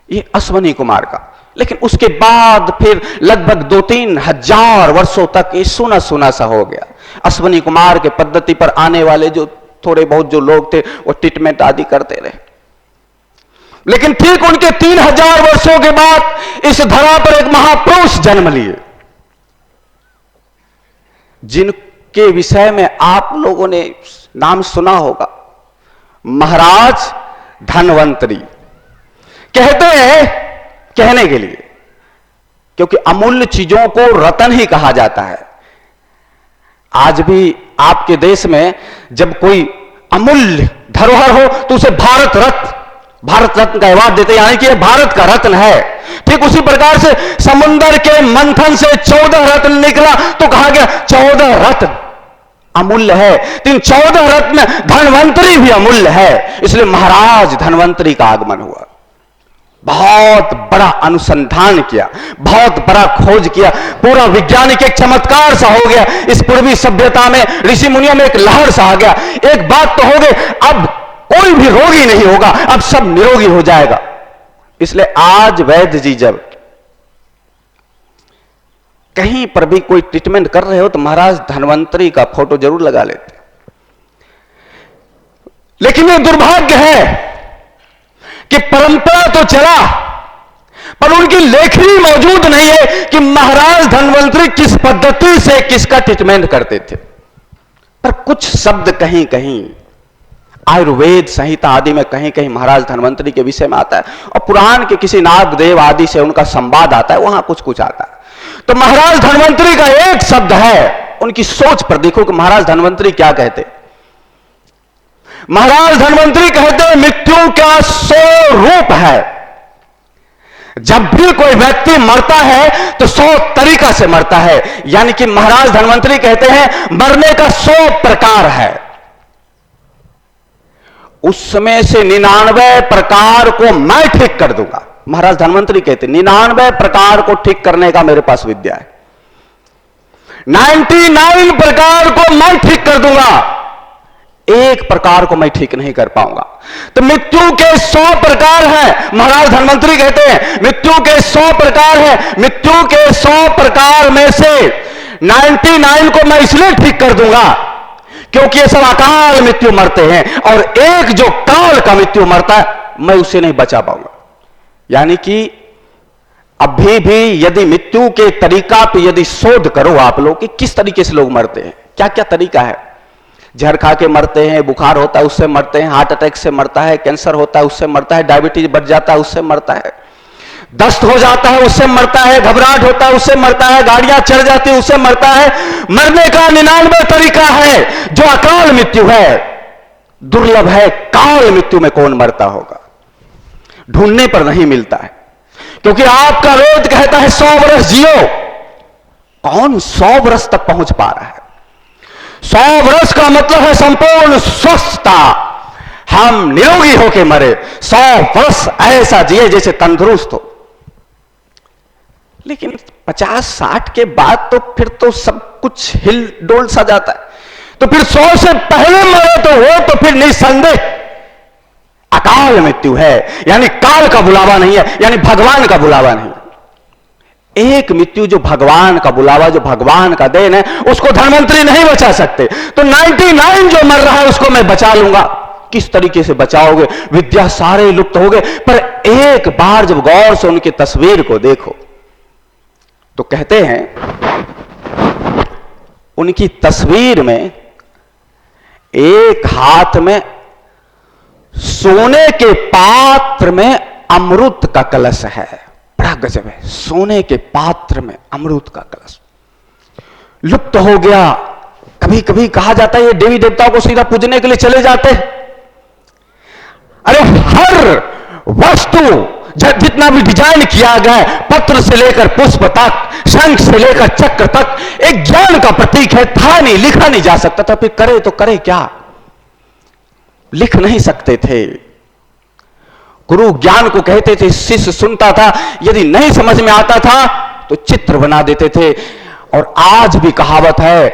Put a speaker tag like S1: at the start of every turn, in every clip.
S1: ये अश्वनी कुमार का। लेकिन उसके बाद फिर लगभग 2-3 हजार वर्षों तक ये सुना सुना सा हो गया। अश्वनी कुमार के पद्धति पर आने वाले जो थोड़े बहुत जो लोग थे वो ट्रीटमेंट आदि करते रहे। लेकिन ठीक उनके 3000 वर्षों के बाद इस धरा पर एक महापुरुष जन्म लिए, जिनके विषय में आप लोगों ने नाम सुना होगा, महाराज धन्वंतरी। कहते हैं कहने के लिए, क्योंकि अमूल्य चीजों को रत्न ही कहा जाता है। आज भी आपके देश में जब कोई अमूल्य धरोहर हो तो उसे भारत रत्न का अवार्ड देते हैं, यानी कि यह भारत का रत्न है। ठीक उसी प्रकार से समुद्र के मंथन से 14 रत्न निकला तो कहा गया 14 रत्न अमूल्य है। तो 14 रत्न धन्वंतरी भी अमूल्य है, इसलिए महाराज धन्वंतरी का आगमन हुआ। बहुत बड़ा अनुसंधान किया, बहुत बड़ा खोज किया, पूरा वैज्ञानिक एक चमत्कार सा हो गया। इस पूर्वी सभ्यता में ऋषि मुनियों में एक लहर सा आ गया। एक बात तो हो गई, अब कोई भी रोगी नहीं होगा, अब सब निरोगी हो जाएगा। इसलिए आज वैद्य जी जब कहीं पर भी कोई ट्रीटमेंट कर रहे हो तो महाराज धन्वंतरी का फोटो जरूर लगा लेते। लेकिन यह दुर्भाग्य है कि परंपरा तो चला पर उनकी लेखनी मौजूद नहीं है कि महाराज धन्वंतरी किस पद्धति से किसका ट्रीटमेंट करते थे। पर कुछ शब्द कहीं कहीं आयुर्वेद संहिता आदि में कहीं कहीं महाराज धन्वंतरी के विषय में आता है, और पुराण के किसी नागदेव आदि से उनका संवाद आता है, वहां कुछ कुछ आता है। तो महाराज धन्वंतरी का एक शब्द है, उनकी सोच पर देखो कि महाराज धन्वंतरी क्या कहते। महाराज धन्वंतरी कहते हैं मृत्यु का 100 रूप है। जब भी कोई व्यक्ति मरता है तो 100 तरीका से मरता है, यानी कि महाराज धन्वंतरी कहते हैं मरने का 100 प्रकार है। उसमें से 99 प्रकार को मैं ठीक कर दूंगा। महाराज धन्वंतरी कहते 99 प्रकार को ठीक करने का मेरे पास विद्या है, 99 प्रकार को मैं ठीक कर दूंगा, एक प्रकार को मैं ठीक नहीं कर पाऊंगा। तो मृत्यु के 100 प्रकार हैं। महाराज धन्वंतरी कहते हैं मृत्यु के 100 प्रकार हैं, मृत्यु के 100 प्रकार में से 99 को मैं इसलिए ठीक कर दूंगा क्योंकि ये सब अकाल मृत्यु मरते हैं, और एक जो काल का मृत्यु मरता है मैं उसे नहीं बचा पाऊंगा। यानी कि अभी भी यदि मृत्यु के तरीका पे यदि शोध करो आप लोग कि किस तरीके से लोग मरते हैं, क्या क्या तरीका है। जहर खा के मरते हैं, बुखार होता है उससे मरते हैं, हार्ट अटैक से मरता है, कैंसर होता है उससे मरता है, डायबिटीज बढ़ जाता है उससे मरता है, दस्त हो जाता है उससे मरता है, घबराहट होता है उससे मरता है, गाड़ियां चढ़ जाती है उससे मरता है। मरने का 99 तरीका है। जो अकाल मृत्यु है दुर्लभ है, काल मृत्यु में कौन मरता होगा, ढूंढने पर नहीं मिलता है। क्योंकि आपका वेद कहता है 100 वर्ष जियो, कौन 100 वर्ष तक पहुंच पा रहा है। 100 वर्ष का मतलब है संपूर्ण स्वस्थता, हम निरोगी होके मरे, 100 वर्ष ऐसा जिए जैसे तंदुरुस्त हो। लेकिन 50-60 के बाद तो फिर तो सब कुछ हिल डोल सा जाता है। तो फिर 100 से पहले मरे तो वो तो फिर निसंदेह अकाल मृत्यु है, यानी काल का बुलावा नहीं है, यानी भगवान का बुलावा नहीं। एक मृत्यु जो भगवान का बुलावा, जो भगवान का देन है, उसको धन्वंतरी नहीं बचा सकते। तो 99 जो मर रहा है उसको मैं बचा लूंगा। किस तरीके से बचाओगे, विद्या सारे लुप्त हो गए। पर एक बार जब गौर से उनकी तस्वीर को देखो तो कहते हैं उनकी तस्वीर में एक हाथ में सोने के पात्र में अमृत का कलश है। बड़ा गजब है, सोने के पात्र में अमृत का कलश लुप्त हो गया। कभी कभी कहा जाता है ये देवी देवताओं को सीधा पूजने के लिए चले जाते हैं। अरे हर वस्तु जितना भी डिजाइन किया गया है, पत्र से लेकर पुष्प तक, शंख से लेकर चक्र तक, एक ज्ञान का प्रतीक है। था नहीं, लिखा नहीं जा सकता था, फिर करे तो करे क्या, लिख नहीं सकते थे। गुरु ज्ञान को कहते थे, शिष्य सुनता था, यदि नहीं समझ में आता था तो चित्र बना देते थे। और आज भी कहावत है,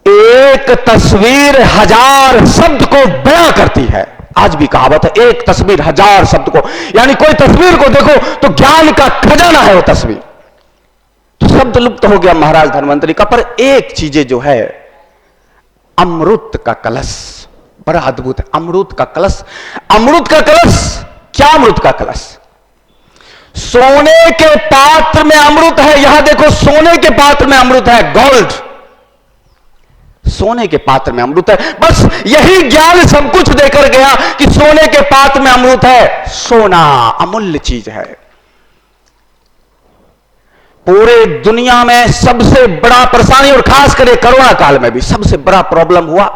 S1: एक तस्वीर 1000 शब्द को बयां करती है। आज भी कहावत है, एक तस्वीर हजार शब्द को, यानी कोई तस्वीर को देखो तो ज्ञान का खजाना है वो तस्वीर। तो शब्द लुप्त हो गया महाराज धन्वंतरी का, पर एक चीजें जो है, अमृत का कलश बड़ा अद्भुत है। अमृत का कलश, अमृत का कलश क्या? अमृत का कलश सोने के पात्र में अमृत है। यहां देखो, सोने के पात्र में अमृत है, गोल्ड, सोने के पात्र में अमृत है। बस यही ज्ञान सब कुछ देकर गया कि सोने के पात्र में अमृत है। सोना अमूल्य चीज है। पूरे दुनिया में सबसे बड़ा परेशानी, और खास करके कोरोना काल में भी सबसे बड़ा प्रॉब्लम हुआ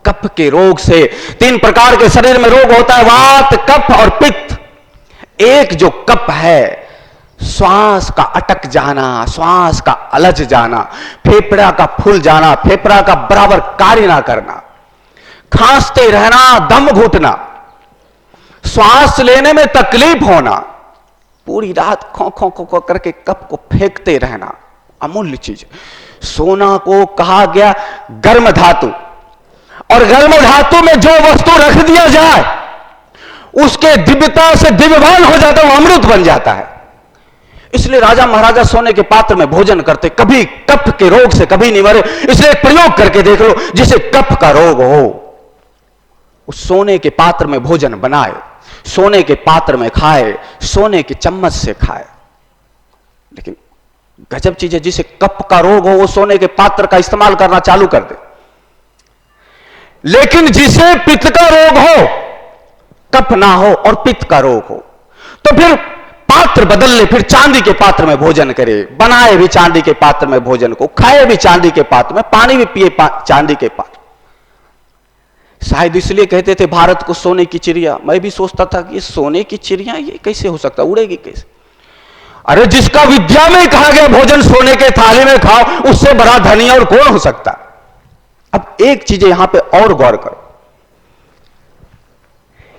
S1: कफ के रोग से। 3 प्रकार के शरीर में रोग होता है, वात, कफ और पित्त। एक जो कफ है, श्वास का अटक जाना, श्वास का अलझ जाना, फेफड़ा का फूल जाना, फेफड़ा का बराबर कार्य ना करना, खांसते रहना, दम घुटना, श्वास लेने में तकलीफ होना, पूरी रात खो खो खो खो करके कफ को फेंकते रहना, अमूल्य चीज। सोना को कहा गया गर्म धातु, और गर्म धातु में जो वस्तु रख दिया जाए उसके दिव्यता से दिव्यवान हो जाता है, वो अमृत बन जाता है। इसलिए राजा महाराजा सोने के पात्र में भोजन करते, कभी कफ के रोग से कभी नहीं मरे। इसलिए एक प्रयोग करके देख लो, जिसे कफ का रोग हो उस सोने के पात्र में भोजन बनाए, सोने के पात्र में खाए, सोने के चम्मच से खाए। लेकिन गजब चीज है, जिसे कफ का रोग हो वो सोने के पात्र का इस्तेमाल करना चालू कर दे। लेकिन जिसे पित्त का रोग हो, कफ ना हो और पित्त का रोग हो, तो फिर पात्र बदल ले, फिर चांदी के पात्र में भोजन करे, बनाए भी चांदी के पात्र में भोजन को, खाए भी चांदी के पात्र में, पानी भी पिए चांदी के पात्र। शायद इसलिए कहते थे भारत को सोने की चिड़िया। मैं भी सोचता था कि ये सोने की चिड़िया ये कैसे हो सकता, उड़ेगी कैसे? अरे जिसका विद्या में कहा गया भोजन सोने के थाली में खाओ, उससे बड़ा धनी और कौन हो सकता। अब एक चीज यहां पे और गौर करो,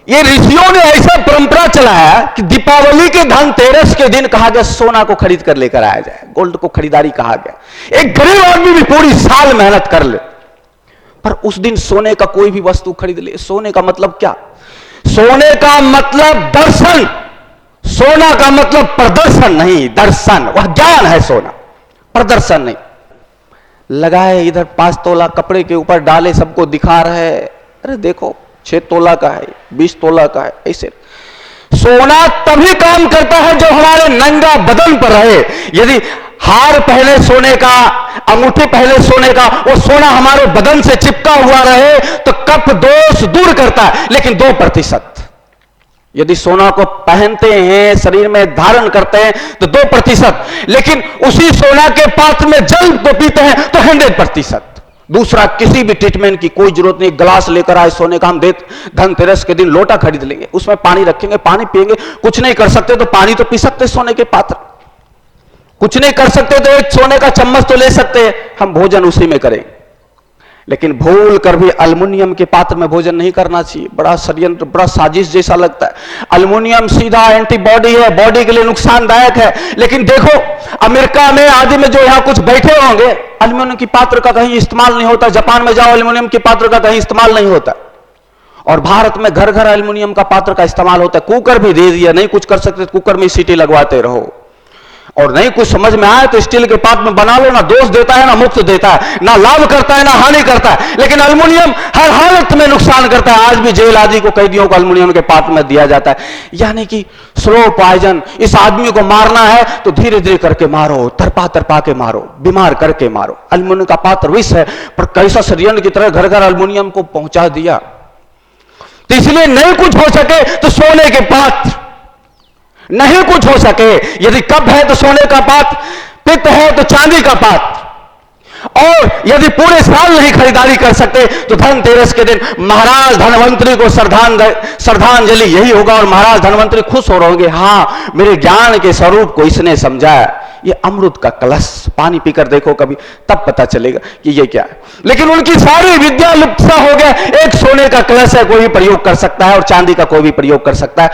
S1: ये ऋषियों ने ऐसा परंपरा चलाया कि दीपावली के धनतेरस के दिन कहा गया सोना को खरीद कर लेकर आया जाए, गोल्ड को खरीदारी कहा गया। एक गरीब आदमी भी पूरी साल मेहनत कर ले, पर उस दिन सोने का कोई भी वस्तु खरीद ले। सोने का मतलब क्या? सोने का मतलब दर्शन, सोना का मतलब प्रदर्शन नहीं, दर्शन। वह ज्ञान है सोना, प्रदर्शन नहीं। लगाए इधर 5 तोला कपड़े के ऊपर डाले, सबको दिखा रहे, अरे देखो 6 तोला का है, 20 तोला का है। ऐसे सोना तभी काम करता है जो हमारे नंगा बदन पर रहे। यदि हार पहले सोने का, अंगूठी पहले सोने का, वो सोना हमारे बदन से चिपका हुआ रहे तो कफ दोष दूर करता है। लेकिन 2%, यदि सोना को पहनते हैं, शरीर में धारण करते हैं तो 2%, लेकिन उसी सोना के पात्र में जल तो पीते हैं तो 100%। दूसरा किसी भी ट्रीटमेंट की कोई जरूरत नहीं। ग्लास लेकर आए सोने का, हम धनतेरस के दिन लोटा खरीद लेंगे, उसमें पानी रखेंगे, पानी पिएंगे। कुछ नहीं कर सकते तो पानी तो पी सकते सोने के पात्र, कुछ नहीं कर सकते तो एक सोने का चम्मच तो ले सकते हैं, हम भोजन उसी में करेंगे। लेकिन भूल कर भी अल्युमिनियम के पात्र में भोजन नहीं करना चाहिए। बड़ा षड्यंत्र, बड़ा साजिश जैसा लगता है। अल्युमिनियम सीधा एंटीबॉडी है, बॉडी के लिए नुकसानदायक है। लेकिन देखो अमेरिका में आदि में जो यहां कुछ बैठे होंगे, अल्युमिनियम की पात्र का कहीं इस्तेमाल नहीं होता। जापान में जाओ, अल्युमिनियम के पात्र का कहीं इस्तेमाल नहीं होता। और भारत में घर घर अल्युमिनियम का पात्र का इस्तेमाल होता है। कुकर भी दे दिया, नहीं कुछ कर सकते कुकर में सीटी लगवाते रहो। और नहीं कुछ समझ में आए तो स्टील के पात्र में बना लो, ना दोष देता है ना मुक्त देता है, ना लाभ करता है ना हानि करता है। लेकिन अल्युमिनियम हर हालत में नुकसान करता है। आज भी जेल आदि को कैदियों को अल्युमिनियम के पात्र में दिया जाता है। यानी कि स्लो पॉइजन। इस आदमी को मारना है तो धीरे धीरे करके मारो, तरपा तरपा के मारो, बीमार करके मारो। अल्युमिनियम का पात्र विष है, पर कैसा षड्यंत्र की तरह घर घर अल्युमिनियम को पहुंचा दिया। तो इसलिए नहीं कुछ हो सके तो सोने के पात्र, नहीं कुछ हो सके यदि कप है तो सोने का पात्र, पित्त है तो चांदी का पात्र। और यदि पूरे साल नहीं खरीदारी कर सकते तो धनतेरस के दिन महाराज धनवंतरी को श्रद्धांजलि यही होगा। और महाराज धनवंतरी खुश हो रहोगे, हाँ मेरे ज्ञान के स्वरूप को इसने समझाया। ये अमृत का कलश, पानी पीकर देखो कभी, तब पता चलेगा कि ये क्या है। लेकिन उनकी सारी विद्या लुप्त सा हो गया। एक सोने का कलश है, कोई भी प्रयोग कर सकता है, और चांदी का कोई भी प्रयोग कर सकता है।